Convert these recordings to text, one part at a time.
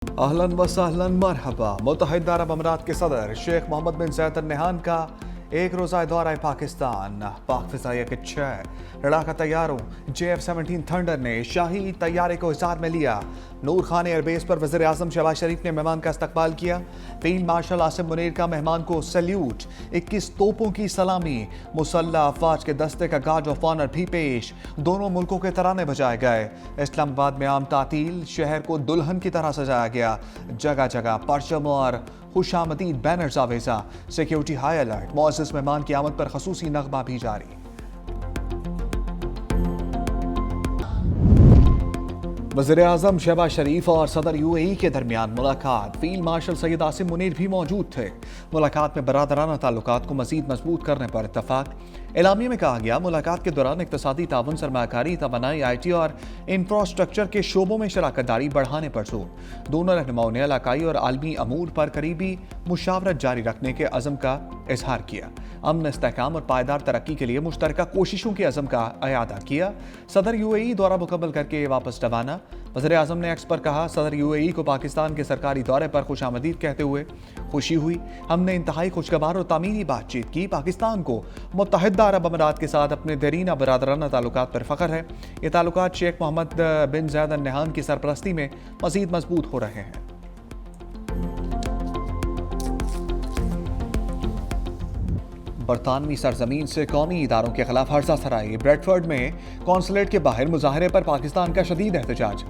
अहलन व सहलन मरहबा। मुत्तहिदा अरब अमीरात के सदर शेख मोहम्मद बिन ज़ायद अल नहयान का एक रोज़ा दौरा पाकिस्तान। पाक फ़िज़ाइया के 6 लड़ाका तैयारों JF-17 थंडर ने शाही तैयारे को हिसार में लिया। नूर खान एयरबेस पर वज़ीर आज़म शहबाज शरीफ ने मेहमान का इस्तकबाल किया। फील्ड मार्शल आसिम मुनीर का मेहमान को सैल्यूट, 21 तोपों की सलामी, मुसल्लह अफवाज के दस्ते का गार्ड ऑफ ऑनर भी पेश। दोनों मुल्कों के तराने बजाए गए। इस्लामाबाद में आम तातील, शहर को दुल्हन की तरह सजाया गया। जगह जगह परचम और खुशामदीद बैनर्स आवेजा। Security high alert. मुअज़्ज़ज़ मेहमान की आमद पर खसूसी नगमा भी जारी। वज़ीर आज़म शहबाज शरीफ और सदर UAE के दरमियान मुलाकात। फील्ड मार्शल सैयद आसिम मुनीर भी मौजूद थे। मुलाकात में बरादराना ताल्लुकात को मज़ीद मजबूत करने पर इत्तफाक। एलामिया में कहा गया, मुलाकात के दौरान इक़्तिसादी ताउन, सरमायाकारी, तवानाई, IT और इंफ्रास्ट्रक्चर के शोबों में शराकत दारी बढ़ाने पर जोर। दोनों रहनुमाओं ने इलाकाई और आलमी अमूर पर करीबी मुशावरत जारी रखने के अज़म का इजहार किया। अमन, इस्तेहकाम और पायदार तरक्की के लिए मुश्तरका कोशिशों के अज़म का अयादा किया। सदर UAE दौरा मुकम्मल करके वापस रवाना। वज़ीर आज़म ने एक्स पर कहा, सदर UAE को पाकिस्तान के सरकारी दौरे पर खुशामदीद कहते हुए खुशी हुई। हमने इंतहाई खुशगवार और तामीरी बातचीत की। पाकिस्तान को मुत्तहिदा अरब अमीरात के साथ अपने देरीना बरादराना ताल्लुकात पर फ़ख्र है। ये ताल्लुकात शेख मोहम्मद बिन ज़ायद अल नहयान की सरपरस्ती में मज़ीद मजबूत हो रहे हैं। बरतानवी सरजमीन से कौमी इदारों के खिलाफ हर्जा सराई। ब्रेडफर्ड में कौंसलेट के बाहर मुजाहरे पर पाकिस्तान का शदीद एहतजाज।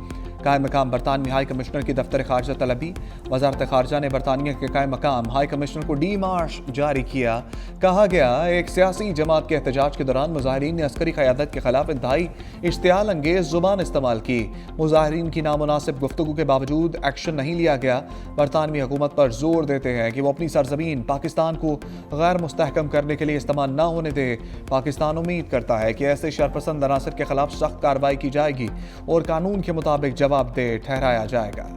कायम मकाम बरतानवी हाई कमिश्नर की दफ्तर खारजा तलबी। वजारत खारजा ने बरतानिया के कायम मकाम हाई कमिश्नर को डी मार्श जारी किया। कहा गया, एक सियासी जमात के एहतजाज के दौरान मुजाहरीन ने अस्करी क़यादत के खिलाफ इंतहाई इश्तियाल अंगेज जुबान इस्तेमाल की। मुजाहरीन की नामुनासिब गुफ्तगू के बावजूद एक्शन नहीं लिया गया। बरतानवी हुकूमत पर जोर देते हैं कि वो अपनी सरजमीन पाकिस्तान को गैर मुस्तहकम करने के लिए इस्तेमाल न होने दे। पाकिस्तान उम्मीद करता है कि ऐसे शरपसंद अनासर के खिलाफ सख्त कार्रवाई की जाएगी और कानून के मुताबिक जवाबदेह ठहराया जाएगा।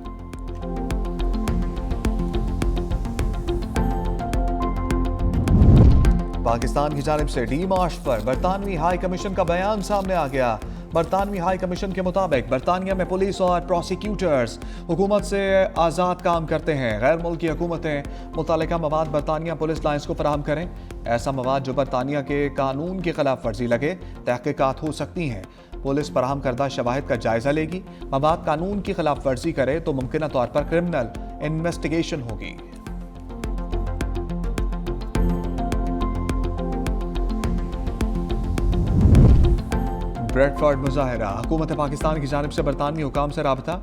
पाकिस्तान की जानिब से डी मार्श पर बरतानवी हाई कमीशन का बयान सामने आ गया। बरतानवी हाई कमीशन के मुताबिक बरतानिया में पुलिस और प्रोसिक्यूटर्स हुकूमत से आज़ाद काम करते हैं। गैर मुल्की हुकूमतें मुतल्लिका मवाद बरतानिया पुलिस लाइन्स को फराहम करें। ऐसा मवाद जो बरतानिया के कानून की खिलाफ वर्जी लगे, तहकीकात हो सकती हैं। पुलिस फराहम करदा शवाहिद का जायजा लेगी। मवाद कानून की खिलाफ वर्जी करे तो मुमकिन तौर पर क्रिमिनल इन्वेस्टिगेशन होगी। ब्रेडफर्ड मुजाहरा। हुकूमत पाकिस्तान की जानिब से बरतानवी हुकाम से राबता।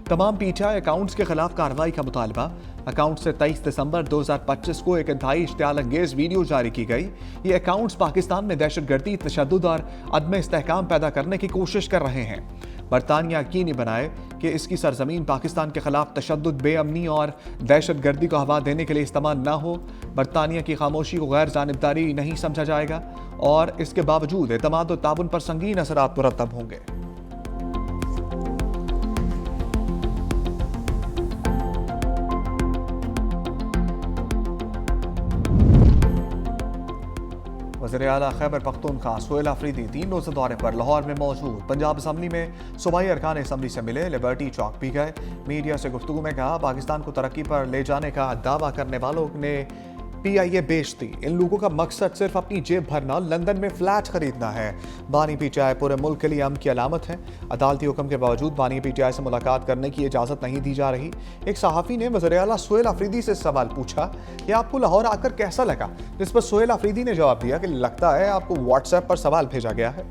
तमाम PTI अकाउंट्स के खिलाफ कार्रवाई का मुतालबा। अकाउंट से 23 दिसंबर 2025 को एक इंतहाई इश्तियाल अंगेज वीडियो जारी की गई। ये अकाउंट्स पाकिस्तान में दहशतगर्दी, तशद्दुद और अदम इस्तेहकाम पैदा करने की कोशिश कर रहे हैं। बरतानिया यकीनी बनाए कि इसकी सरजमीन पाकिस्तान के खिलाफ तशद्दुद, बेअमनी और दहशतगर्दी को हवा देने के लिए इस्तेमाल न हो। बरतानिया की खामोशी को गैर जानिबदारी नहीं समझा जाएगा और इसके बावजूद एतमाद और ताबुन पर संगीन असरात मुरतब होंगे। वज़ीर आला खैबर पख्तूनख्वा सोहेल अफरीदी 3 रोज़ा दौरे पर लाहौर में मौजूद। पंजाब असम्बली में सूबाई अरकान असम्बली से मिले। लिबर्टी चौक भी गए। मीडिया से गुफ्तगू में कहा, पाकिस्तान को तरक्की पर ले जाने का दावा करने वालों ने PIA बेचती। इन लोगों का मकसद सिर्फ अपनी जेब भरना, लंदन में फ्लैट खरीदना है। बानी PTI पूरे मुल्क के लिए अमन की अलामत है। अदालती हुक्म के बावजूद बानी PTI से मुलाकात करने की इजाज़त नहीं दी जा रही। एक सहाफ़ी ने वज़ीर आला सोहेल अफरीदी से सवाल पूछा कि आपको लाहौर आकर कैसा लगा, जिस पर सोहेल अफरीदी ने जवाब दिया कि लगता है आपको WhatsApp पर सवाल भेजा गया है।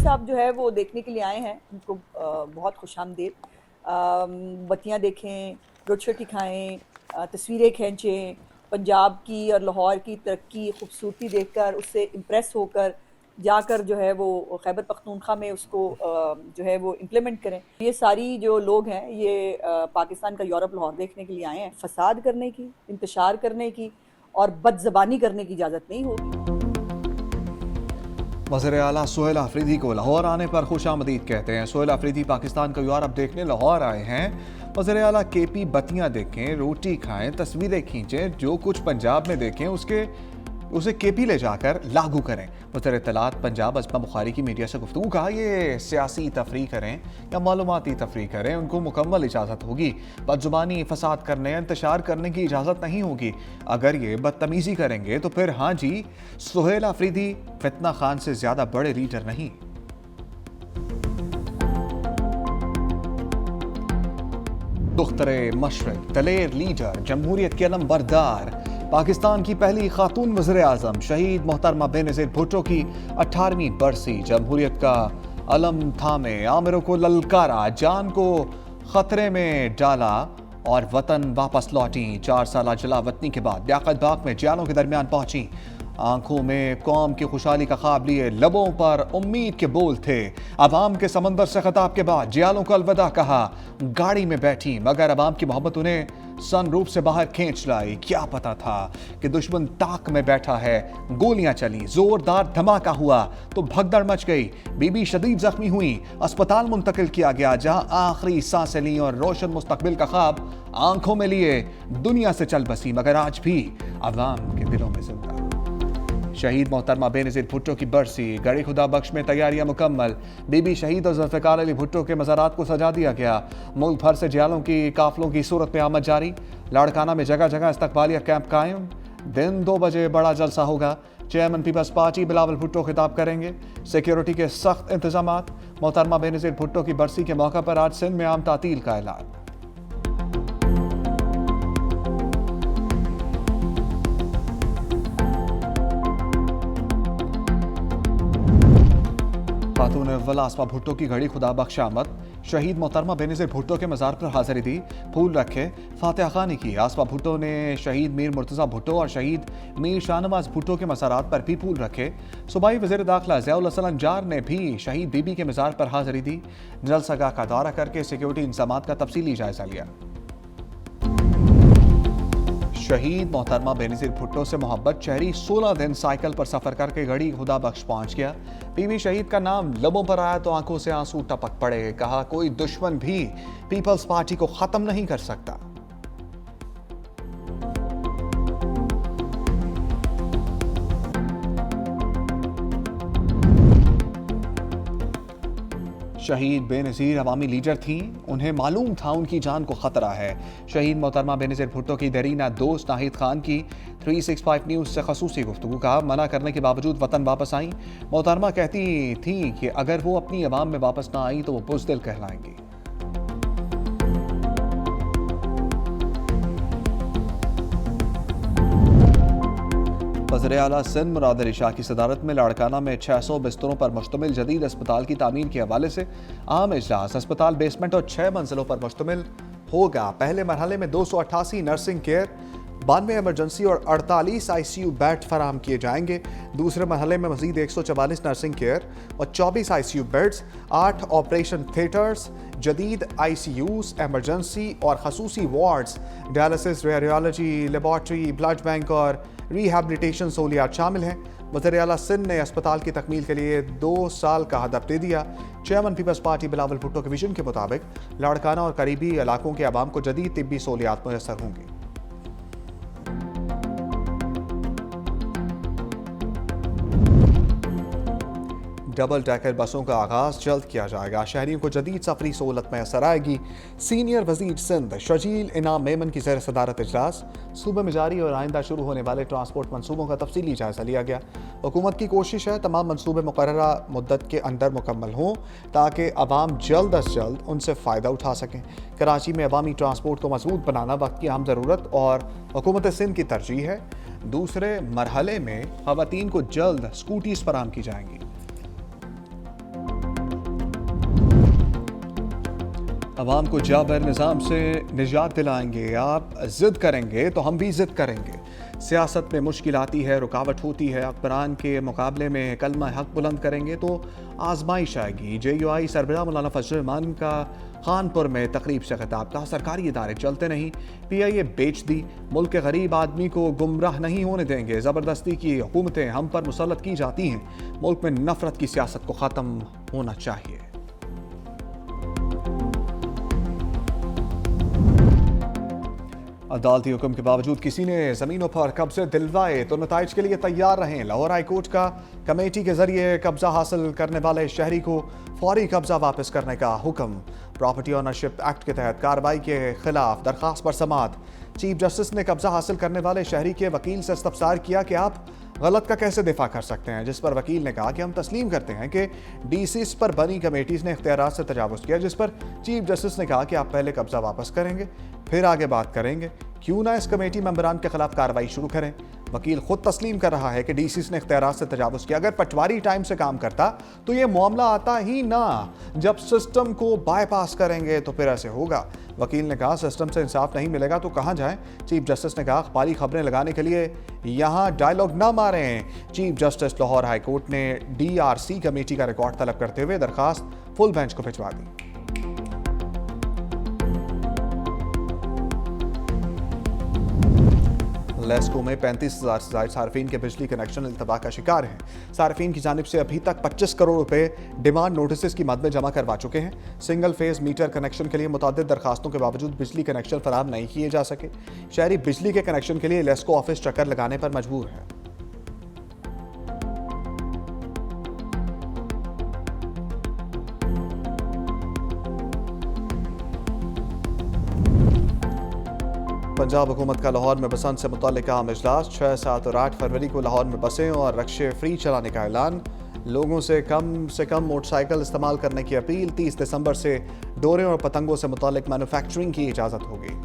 साहब जो है वो देखने के लिए आए हैं। उनको बहुत खुशामदीद। बत्तियाँ देखें, रोटी खाएं, तस्वीरें खींचें, पंजाब की और लाहौर की तरक्की, खूबसूरती देखकर उससे इम्प्रेस होकर जाकर जो है वो खैबर पख्तूनख्वा में उसको जो है वो इम्प्लीमेंट करें। ये सारी जो लोग हैं ये पाकिस्तान का यूरोप लाहौर देखने के लिए आए हैं। फसाद करने की, इंतशार करने की और बदज़बानी करने की इजाज़त नहीं होगी। वज़ीर आला सोहेल अफरीदी को लाहौर आने पर खुशामदीद कहते हैं। सोहेल अफरीदी पाकिस्तान का यूरोप देखने लाहौर आए हैं। वज़ीर आला KP बत्तियाँ देखें, रोटी खाएं, तस्वीरें खींचें, जो कुछ पंजाब में देखें उसके उसे केपी ले जाकर लागू करें। वज़ीर इत्तलात पंजाब असमा बुखारी की मीडिया से गुफ्तगू कहा, ये सियासी तफरीह करें या मालूमाती तफरीह करें, उनको मुकम्मल इजाज़त होगी। बदजुबानी, फसाद करने, इंतशार करने की इजाज़त नहीं होगी। अगर ये बदतमीज़ी करेंगे तो फिर हाँ जी, सुहेल आफरीदी फितना खान से ज़्यादा बड़े लीडर नहीं। दुख्तरे मशरक, दलेर लीडर, जमहूरियत के अलम बरदार, पाकिस्तान की पहली खातून वज़ीर आज़म शहीद मोहतरमा बेनज़ीर भुट्टो की 18वीं बरसी। जमहूरियत का अलम थामे, आमिरों को ललकारा, जान को खतरे में डाला और वतन वापस लौटी। 4 साल जलावतनी के बाद लियाकत बाग में जियालों के दरमियान पहुंची। आंखों में कौम की खुशहाली का ख्वाब लिए, लबों पर उम्मीद के बोल थे। अवाम के समंदर से खिताब के बाद जियालों को अलविदा कहा। गाड़ी में बैठी मगर अवाम की मोहब्बत उन्हें सनरूफ से बाहर खींच लाई। क्या पता था कि दुश्मन ताक में बैठा है। गोलियां चली, जोरदार धमाका हुआ तो भगदड़ मच गई। बीबी शदीद जख्मी हुई, अस्पताल मुंतकिल किया गया, जहां आखिरी सांसें ली और रोशन मुस्तकबिल का ख्वाब आंखों में लिए दुनिया से चल बसी, मगर आज भी अवाम के दिलों में जिंदा। शहीद मोहतरमा बेनज़ीर भुट्टो की बरसी, गड़ी खुदा बख्श में तैयारियां मुकम्मल। बीबी शहीद और ज़ुल्फ़िकार अली भुट्टो के मज़ारात को सजा दिया गया। मुल्क भर से जियालों की काफलों की सूरत में आमद जारी। लाड़काना में जगह जगह इस्तकबालिया कैंप कायम। दिन 2 बजे बड़ा जलसा होगा। Chairman Peoples Party Bilawal Bhutto खिताब करेंगे। सिक्योरिटी के सख्त इंतजामात। मोहतरमा बेनज़ीर भुट्टो की बरसी के मौका पर आज सिंध में आम तातील का ऐलान। खातून अव्वल आसमा भुट्टो की घड़ी खुदा बख्श आमद। शहीद मोहतरमा बेनज़ीर भुट्टो के मज़ार पर हाज़िरी दी, फूल रखे, फातिहा ख़ानी की। आसमा भुट्टो ने शहीद मीर मुर्तज़ा भुट्टो और शहीद मीर शाहनवाज भुट्टो के मज़ारात पर भी फूल रखे। सूबाई वज़ीर दाखिला ज़ियाउल हसन अंजार ने भी शहीद बीबी के मज़ार पर हाज़िरी दी। जलसगाह का दौरा करके सिक्योरिटी इंतज़ामात का तफसीली जायज़ा लिया। शहीद मोहतरमा बेनज़ीर भुट्टो से मोहब्बत शहरी 16 दिन साइकिल पर सफर करके घड़ी खुदा बख्श पहुंच गया। बीवी शहीद का नाम लबों पर आया तो आंखों से आंसू टपक पड़े। कहा, कोई दुश्मन भी पीपल्स पार्टी को खत्म नहीं कर सकता। शहीद बेनज़ीर अवामी लीडर थीं, उन्हें मालूम था उनकी जान को खतरा है। शहीद मोहतरमा बेनज़ीर भुट्टो की दरीना दोस्त नाहिद खान की 365 न्यूज़ से खसूसी गुफ्तगू। कहा, मना करने के बावजूद वतन वापस आईं। मोहतरमा कहती थीं कि अगर वो अपनी अवाम में वापस ना आई तो वो बुज़दिल कहलाएंगी। वज़ीर आला सिंध मुराद अली शाह की सदारत में लाड़काना में 600 बिस्तरों पर मुश्तमिल जदीद अस्पताल की तामीर के हवाले से आम इजलास। अस्पताल बेसमेंट और 6 मंजिलों पर मुश्तमिल होगा। पहले मरहले में 288 नर्सिंग केयर, 92 इमरजेंसी और 48 ICU बेड फराम किए जाएंगे। दूसरे मरहले में मजीद 144 नर्सिंग केयर और 24 ICU बेड्स, 8 ऑपरेशन थिएटर्स, जदीद ICUs, एमरजेंसी और खसूसी wards, dialysis, radiology, laboratory, blood bank और रिहैबिलिटेशन सहूलियात शामिल हैं। वज़ीर आला सिंध ने अस्पताल की तकमील के लिए 2 साल का हदफ दे दिया। Chairman Peoples Party Bilawal Bhutto के विजन के मुताबिक लाड़काना और करीबी इलाकों के अवाम को जदीद तिब्बी सहूलियात मुयस्सर होंगी। डबल डेकर बसों का आगाज जल्द किया जाएगा। शहरियों को जदीद सफरी सहूलत मैसर आएगी। सीनियर वजीर सिंध शजील इनाम मेमन की ज़ेर सदारत इजलास। सूबे में जारी और आइंदा शुरू होने वाले ट्रांसपोर्ट मनसूबों का तफसीली जायजा लिया गया। हुकूमत की कोशिश है तमाम मनसूबे मुकर्ररा मुद्दत के अंदर मुकम्मल हों ताकि अवाम जल्द अज जल्द उनसे फ़ायदा उठा सकें। कराची में अवामी ट्रांसपोर्ट को मजबूत बनाना वक्त की अहम ज़रूरत और हुकूमत सिंध की तरजीह है। दूसरे मरहले में ख़वातीन को जल्द स्कूटीज़ फराहम की जाएंगी। अवाम को जाबर निज़ाम से निजात दिलाएंगे। आप ज़िद करेंगे तो हम भी ज़िद करेंगे। सियासत में मुश्किल आती है, रुकावट होती है। अकबरान के मुकाबले में कलमा हक बुलंद करेंगे तो आजमाइश आएगी। JUI सरबराह मौलाना फजल रहमान का खानपुर में तकरीब से खिताब। कहा, सरकारी इदारे चलते नहीं, PIA बेच दी। मुल्क के गरीब आदमी को गुमराह नहीं होने देंगे। ज़बरदस्ती की हुकूमतें हम पर मुसल्लत की जाती हैं। मुल्क में नफरत की सियासत को ख़त्म होना चाहिए। अदालती हुक्म के बावजूद किसी ने जमीनों पर कब्जे दिलवाए तो नताइज के लिए तैयार रहें। लाहौर हाई कोर्ट का कमेटी के जरिए कब्जा हासिल करने वाले शहरी को फौरी कब्जा वापस करने का हुक्म। प्रॉपर्टी ओनरशिप एक्ट के तहत कार्रवाई के खिलाफ दरखास्त पर समाअत। चीफ जस्टिस ने कब्जा हासिल करने वाले शहरी के वकील से इस्तफसार किया कि आप गलत का कैसे दिफा कर सकते हैं, जिस पर वकील ने कहा कि हम तस्लीम करते हैं कि डीसीस पर बनी कमेटीज ने इख्तियारात से तजावुज़ किया, जिस पर चीफ जस्टिस ने कहा कि आप पहले कब्जा वापस करेंगे फिर आगे बात करेंगे। क्यों ना इस कमेटी मेंबरान के खिलाफ कार्रवाई शुरू करें। वकील खुद तस्लीम कर रहा है कि डीसीस ने इख्तियारात से तजावुज़ किया। अगर पटवारी टाइम से काम करता तो ये मामला आता ही ना। जब सिस्टम को बाईपास करेंगे तो फिर ऐसे होगा। वकील ने कहा सिस्टम से इंसाफ नहीं मिलेगा तो कहाँ जाएं। चीफ जस्टिस ने कहा अखबारी खबरें लगाने के लिए यहाँ डायलॉग ना मारें। Chief justice Lahore high court ने DRC कमेटी का रिकॉर्ड तलब करते हुए दरखास्त फुल बेंच को भिजवा दी। लेस्को में 35,000 से ज्यादा सार्फिन के बिजली कनेक्शन इल्तबा का शिकार हैं। सार्फिन की जानिब से अभी तक 25 करोड़ रुपए डिमांड नोटिस की मद में जमा करवा चुके हैं। सिंगल फेज मीटर कनेक्शन के लिए मुतअद्दिद दरखास्तों के बावजूद बिजली कनेक्शन फराहम नहीं किए जा सके। शहरी बिजली के कनेक्शन के लिए लेस्को ऑफिस चक्कर लगाने पर मजबूर है। पंजाब हुकूमत का लाहौर में बसंत से मुतल्लिक़ आम इजलास। 6, 7 और 8 फरवरी को लाहौर में बसें और रक्शे फ्री चलाने का ऐलान। लोगों से कम मोटरसाइकिल इस्तेमाल करने की अपील। 30 दिसंबर से डोरे और पतंगों से मुतल्लिक़ मैन्युफैक्चरिंग की इजाज़त होगी।